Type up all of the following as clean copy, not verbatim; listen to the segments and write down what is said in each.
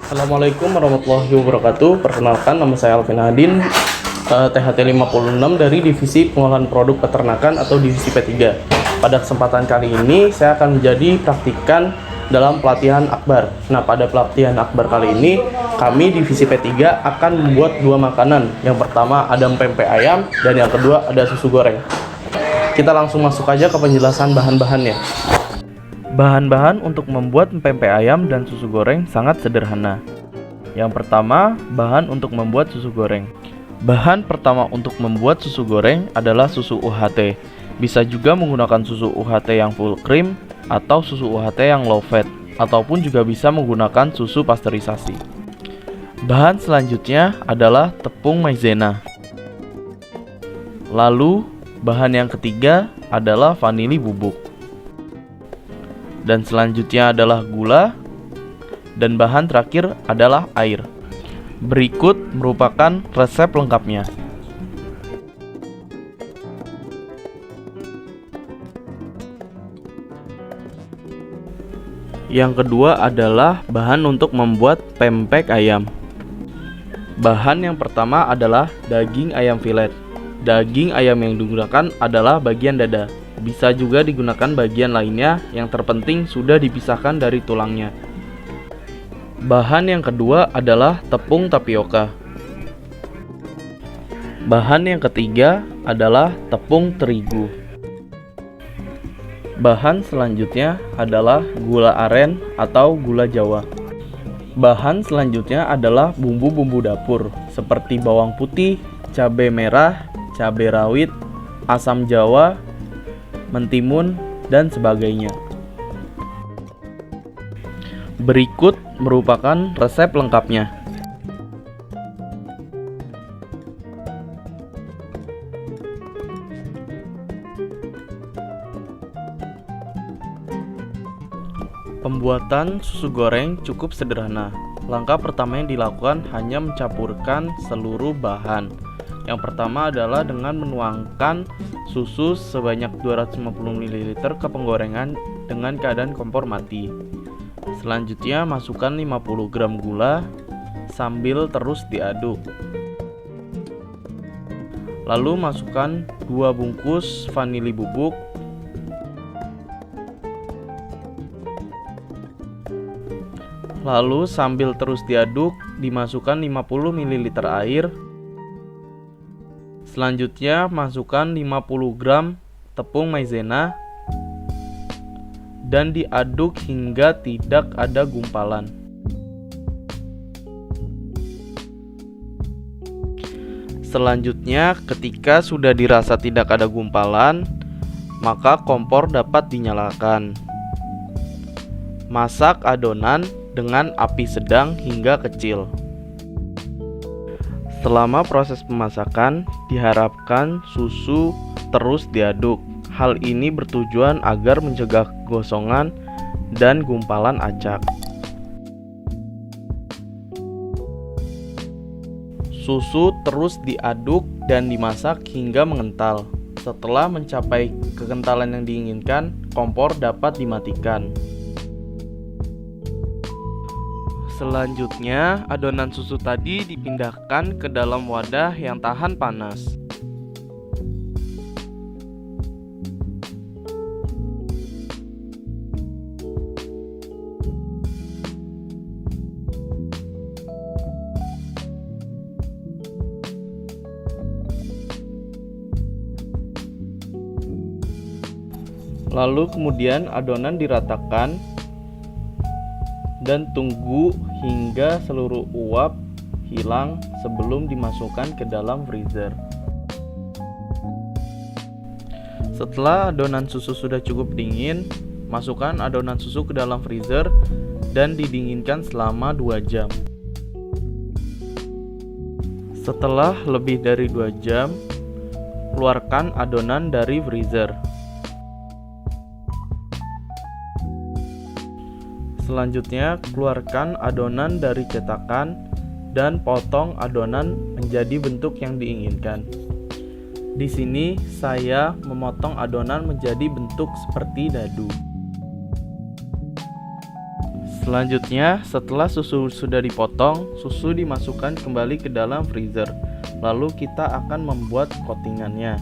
Assalamualaikum warahmatullahi wabarakatuh. Perkenalkan, nama saya Alvin Hadin, THT 56 dari Divisi Pengolahan Produk Peternakan atau Divisi P3. Pada kesempatan kali ini, saya akan menjadi praktikan dalam pelatihan akbar. Nah, pada pelatihan akbar kali ini, kami Divisi P3 akan membuat dua makanan. Yang pertama ada pempek ayam, dan yang kedua ada susu goreng. Kita langsung masuk aja ke penjelasan bahan-bahannya. Bahan-bahan untuk membuat pempek ayam dan susu goreng sangat sederhana. Yang pertama, bahan untuk membuat susu goreng. Bahan pertama untuk membuat susu goreng adalah susu UHT. Bisa juga menggunakan susu UHT yang full cream atau susu UHT yang low fat, ataupun juga bisa menggunakan susu pasteurisasi. Bahan selanjutnya adalah tepung maizena. Lalu, bahan yang ketiga adalah vanili bubuk. Dan selanjutnya adalah gula, dan bahan terakhir adalah air. Berikut merupakan resep lengkapnya. Yang kedua adalah bahan untuk membuat pempek ayam. Bahan yang pertama adalah daging ayam filet. Daging ayam yang digunakan adalah bagian dada. Bisa juga digunakan bagian lainnya, yang terpenting sudah dipisahkan dari tulangnya. Bahan yang kedua adalah tepung tapioka. Bahan yang ketiga adalah tepung terigu. Bahan selanjutnya adalah gula aren atau gula Jawa. Bahan selanjutnya adalah bumbu-bumbu dapur seperti bawang putih, cabai merah, cabai rawit, asam jawa, mentimun, dan sebagainya. Berikut merupakan resep lengkapnya. Pembuatan susu goreng cukup sederhana. Langkah pertama yang dilakukan hanya mencampurkan seluruh bahan. Yang pertama adalah dengan menuangkan susu sebanyak 250 ml ke penggorengan dengan keadaan kompor mati. Selanjutnya masukkan 50 gram gula sambil terus diaduk. Lalu masukkan 2 bungkus vanili bubuk. Lalu sambil terus diaduk, dimasukkan 50 ml air. Selanjutnya masukkan 50 gram tepung maizena dan diaduk hingga tidak ada gumpalan. Selanjutnya, ketika sudah dirasa tidak ada gumpalan, maka kompor dapat dinyalakan. Masak adonan dengan api sedang hingga kecil. Selama proses pemasakan, diharapkan susu terus diaduk. Hal ini bertujuan agar mencegah gosongan dan gumpalan acak. Susu terus diaduk dan dimasak hingga mengental. Setelah mencapai kekentalan yang diinginkan, kompor dapat dimatikan. Selanjutnya, adonan susu tadi dipindahkan ke dalam wadah yang tahan panas. Lalu kemudian adonan diratakan dan tunggu hingga seluruh uap hilang sebelum dimasukkan ke dalam freezer. Setelah adonan susu sudah cukup dingin, masukkan adonan susu ke dalam freezer dan didinginkan selama 2 jam. Setelah lebih dari 2 jam, keluarkan adonan dari freezer. Selanjutnya, keluarkan adonan dari cetakan dan potong adonan menjadi bentuk yang diinginkan. Di sini saya memotong adonan menjadi bentuk seperti dadu. Selanjutnya, setelah susu sudah dipotong, susu dimasukkan kembali ke dalam freezer. Lalu kita akan membuat coatingannya.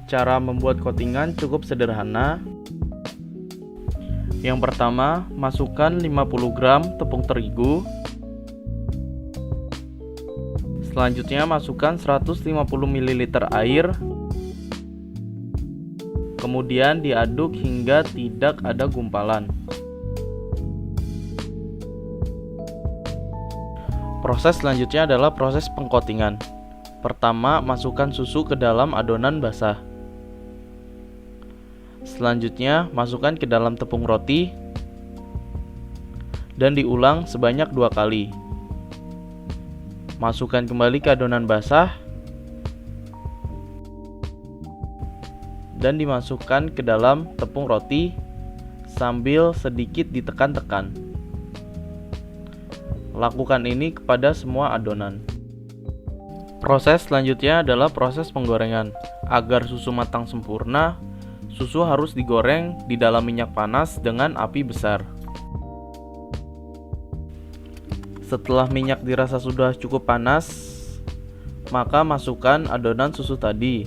Cara membuat coatingan cukup sederhana. Yang pertama, masukkan 50 gram tepung terigu. Selanjutnya, masukkan 150 ml air. Kemudian diaduk hingga tidak ada gumpalan. Proses selanjutnya adalah proses pengcoatingan. Pertama, masukkan susu ke dalam adonan basah. Selanjutnya, masukkan ke dalam tepung roti dan diulang sebanyak 2 kali. Masukkan kembali ke adonan basah dan dimasukkan ke dalam tepung roti sambil sedikit ditekan-tekan. Lakukan ini kepada semua adonan. Proses selanjutnya adalah proses penggorengan. Agar susu matang sempurna, susu harus digoreng di dalam minyak panas dengan api besar. Setelah minyak dirasa sudah cukup panas, maka masukkan adonan susu tadi.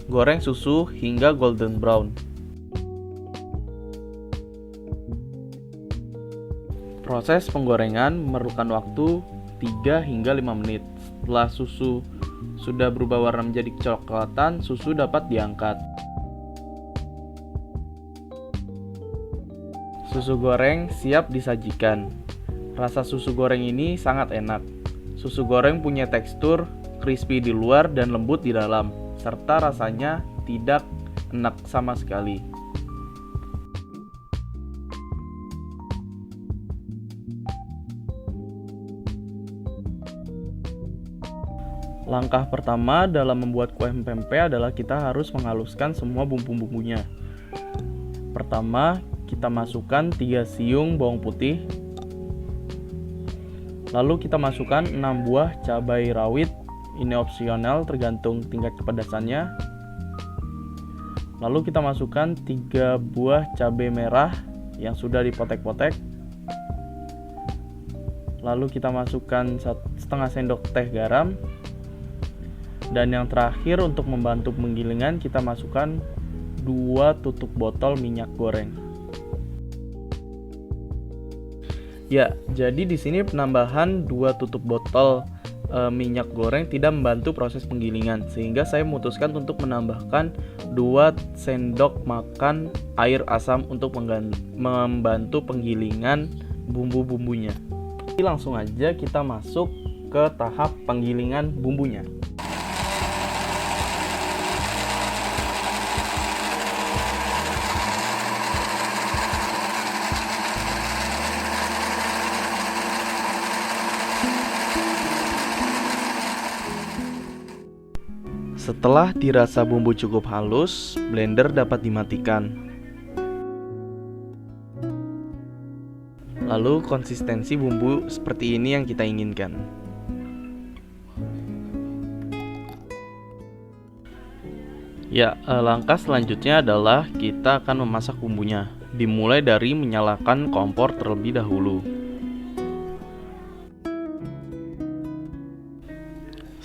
Goreng susu hingga golden brown. Proses penggorengan memerlukan waktu 3 hingga 5 menit. Setelah susu sudah berubah warna menjadi kecoklatan, susu dapat diangkat. Susu goreng siap disajikan. Rasa susu goreng ini sangat enak. Susu goreng punya tekstur crispy di luar dan lembut di dalam, serta rasanya tidak enak sama sekali. Langkah pertama dalam membuat kue pempek adalah kita harus menghaluskan semua bumbu-bumbunya. Pertama, kita masukkan 3 siung bawang putih. Lalu kita masukkan 6 buah cabai rawit. Ini opsional tergantung tingkat kepedasannya. Lalu kita masukkan 3 buah cabai merah yang sudah dipotek-potek. Lalu kita masukkan setengah sendok teh garam. Dan yang terakhir, untuk membantu penggilingan, kita masukkan 2 tutup botol minyak goreng. Ya, jadi di sini penambahan 2 tutup botol minyak goreng tidak membantu proses penggilingan, sehingga saya memutuskan untuk menambahkan 2 sendok makan air asam untuk membantu penggilingan bumbu-bumbunya. Jadi langsung aja kita masuk ke tahap penggilingan bumbunya. Setelah dirasa bumbu cukup halus, blender dapat dimatikan. Lalu konsistensi bumbu seperti ini yang kita inginkan. Ya, langkah selanjutnya adalah kita akan memasak bumbunya. Dimulai dari menyalakan kompor terlebih dahulu.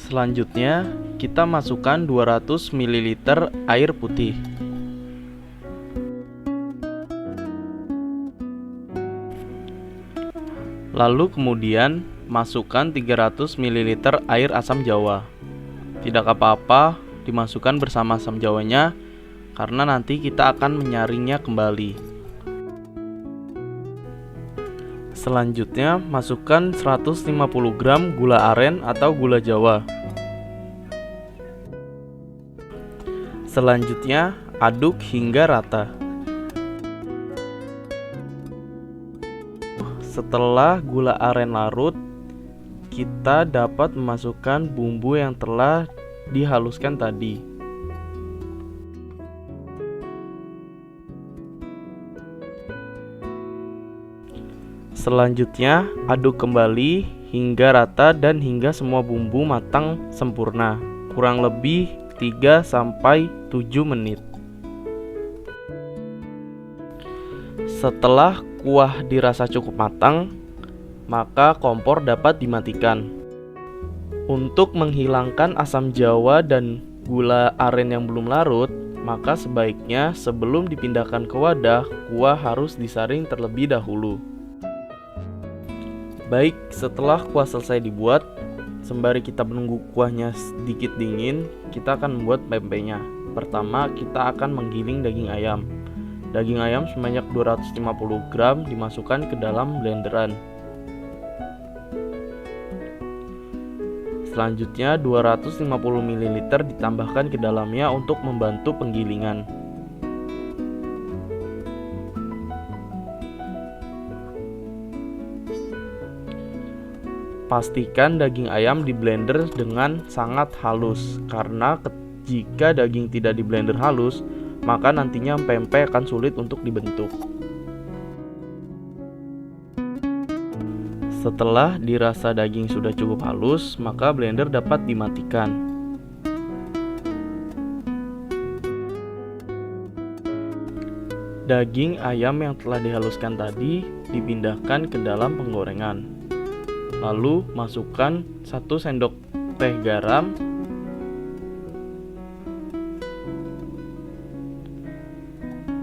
Selanjutnya, kita masukkan 200 ml air putih. Lalu kemudian masukkan 300 ml air asam jawa. Tidak apa-apa dimasukkan bersama asam jawanya, karena nanti kita akan menyaringnya kembali. Selanjutnya, masukkan 150 gram gula aren atau gula jawa. Selanjutnya, aduk hingga rata. Setelah gula aren larut, kita dapat memasukkan bumbu yang telah dihaluskan tadi. Selanjutnya, aduk kembali hingga rata dan hingga semua bumbu matang sempurna, kurang lebih 3-7 menit. Setelah kuah dirasa cukup matang, maka kompor dapat dimatikan. Untuk menghilangkan asam jawa dan gula aren yang belum larut, maka sebaiknya sebelum dipindahkan ke wadah, kuah harus disaring terlebih dahulu. Baik, setelah kuah selesai dibuat, sembari kita menunggu kuahnya sedikit dingin, kita akan membuat pempeknya. Pertama, kita akan menggiling daging ayam. Daging ayam sebanyak 250 gram dimasukkan ke dalam blenderan. Selanjutnya 250 ml ditambahkan ke dalamnya untuk membantu penggilingan. Pastikan daging ayam di blender dengan sangat halus, karena jika daging tidak di blender halus, maka nantinya pempek akan sulit untuk dibentuk. Setelah dirasa daging sudah cukup halus, maka blender dapat dimatikan. Daging ayam yang telah dihaluskan tadi dipindahkan ke dalam penggorengan. Lalu masukkan 1 sendok teh garam,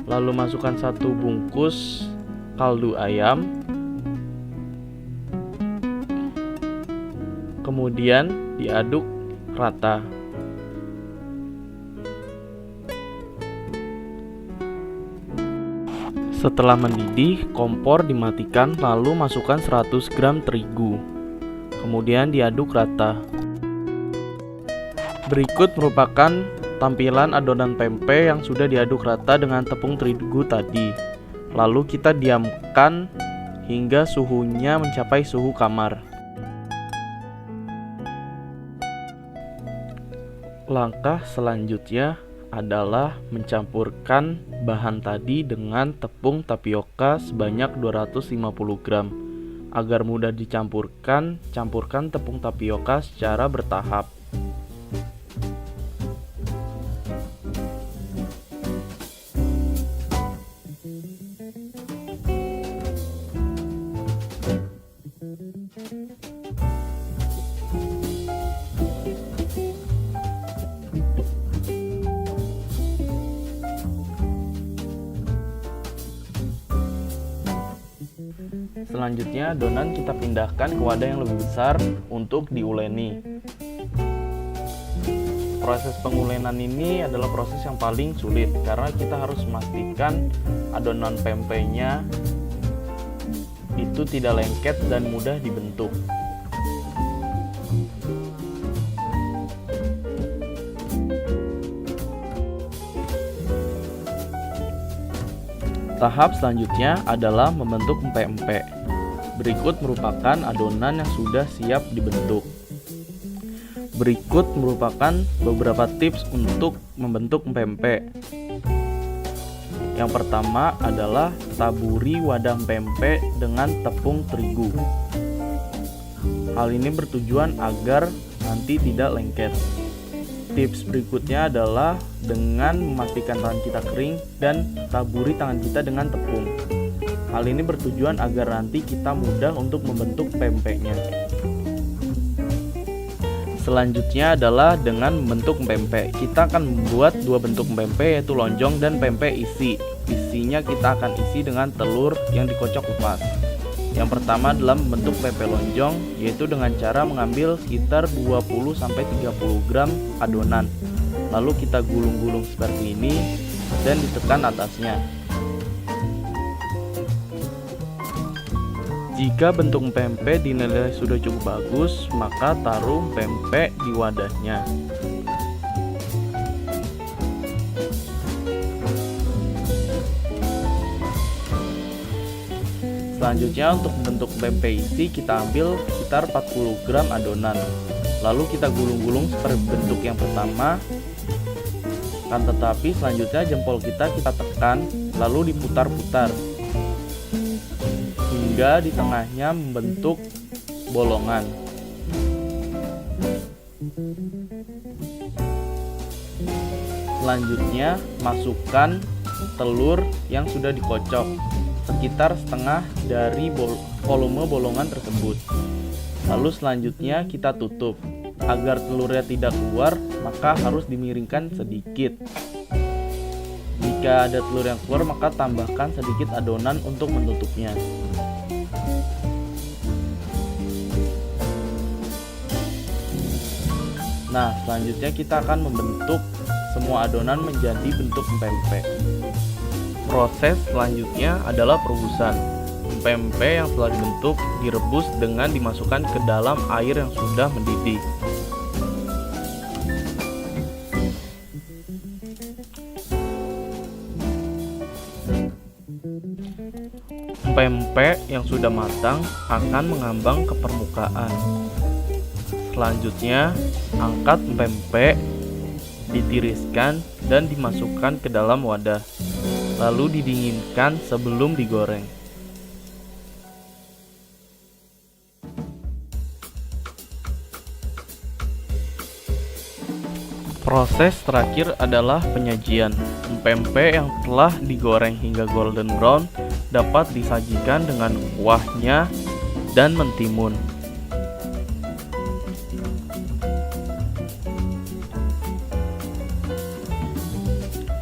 lalu masukkan 1 bungkus kaldu ayam, kemudian diaduk rata. Setelah mendidih, kompor dimatikan lalu masukkan 100 gram terigu. Kemudian diaduk rata. Berikut merupakan tampilan adonan pempek yang sudah diaduk rata dengan tepung terigu tadi. Lalu kita diamkan hingga suhunya mencapai suhu kamar. Langkah selanjutnya adalah mencampurkan bahan tadi dengan tepung tapioka sebanyak 250 gram. Agar mudah dicampurkan, campurkan tepung tapioka secara bertahap. Selanjutnya adonan kita pindahkan ke wadah yang lebih besar untuk diuleni. Proses pengulenan ini adalah proses yang paling sulit karena kita harus memastikan adonan pempeknya itu tidak lengket dan mudah dibentuk. Tahap selanjutnya adalah membentuk empek-empek. Berikut merupakan adonan yang sudah siap dibentuk. Berikut merupakan beberapa tips untuk membentuk empek-empek. Yang pertama adalah taburi wadah pempek dengan tepung terigu. Hal ini bertujuan agar nanti tidak lengket. Tips berikutnya adalah dengan memastikan tangan kita kering dan taburi tangan kita dengan tepung. Hal ini bertujuan agar nanti kita mudah untuk membentuk pempeknya. Selanjutnya adalah dengan membentuk pempek. Kita akan membuat dua bentuk pempek, yaitu lonjong dan pempek isi. Isinya kita akan isi dengan telur yang dikocok lepas. Yang pertama adalah membentuk pempek lonjong, yaitu dengan cara mengambil sekitar 20-30 gram adonan. Lalu kita gulung-gulung seperti ini dan ditekan atasnya. Jika bentuk pempek dinilai sudah cukup bagus, maka taruh pempek di wadahnya. Selanjutnya untuk bentuk pempek isi kita ambil sekitar 40 gram adonan. Lalu kita gulung-gulung seperti bentuk yang pertama. Kan tetapi selanjutnya jempol kita tekan lalu diputar-putar hingga di tengahnya membentuk bolongan. Selanjutnya masukkan telur yang sudah dikocok sekitar setengah dari volume bolongan tersebut. Lalu selanjutnya kita tutup. Agar telurnya tidak keluar, maka harus dimiringkan sedikit. Jika ada telur yang keluar, maka tambahkan sedikit adonan untuk menutupnya. Nah, selanjutnya kita akan membentuk semua adonan menjadi bentuk empek-empek. Proses selanjutnya adalah perebusan. Empek-empek yang telah dibentuk direbus dengan dimasukkan ke dalam air yang sudah mendidih. Empek-empek yang sudah matang akan mengambang ke permukaan. Selanjutnya, angkat empek-empek, ditiriskan dan dimasukkan ke dalam wadah, lalu didinginkan sebelum digoreng. Proses terakhir adalah penyajian. Empek-empek yang telah digoreng hingga golden brown dapat disajikan dengan kuahnya dan mentimun.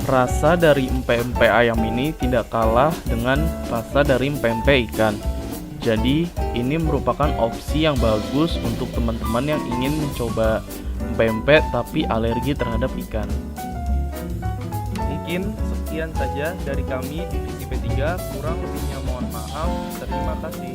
Rasa dari empek-empek ayam ini tidak kalah dengan rasa dari empek-empek ikan. Jadi, ini merupakan opsi yang bagus untuk teman-teman yang ingin mencoba empek-empek tapi alergi terhadap ikan. Mungkin sekian saja dari kami divisi P3, kurang lebihnya mohon maaf. Terima kasih.